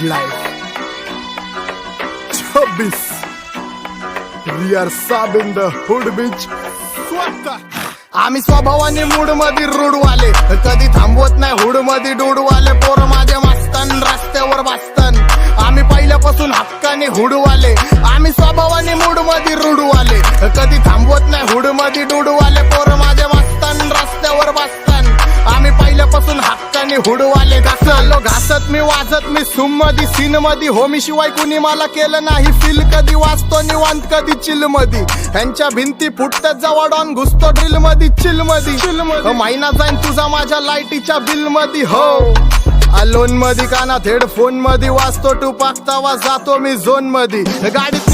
good life 26 we are सब in the hood बीच आम्ही स्वभावाने मूड मध्ये रूडवाले कधी थांबवत नाही हुड मध्ये डूडवाले पोर माझे मस्तन रस्त्यावर बसतन आम्ही पहिल्यापासून हक्काने हुडवाले आम्ही स्वभावाने मूड मध्ये रूडवाले कधी थांबवत नाही हुड मध्ये डूडवाले पोर माझे मस्तन रस्त्यावर बसतन आम्ही पहिल्यापासून हक्काने हुडवाले घासलो घासत मी वाजत मी सुम मध्ये सीन मध्ये होमी शिवाय कुणी मला केलं नाही फील कधी वाचतो निवांत कधी चिल मध्ये ह्यांच्या भिंती फुटतात जवळ डॉन घुसतो ड्रिल मध्ये चिल मध्ये महिना जाईन तुझा माझ्या लाईटीच्या बिल मध्ये हो अलोन मध्ये कानात हेडफोन मध्ये वाचतो टू पाकतावा जातो मी झोन मध्ये गाडीत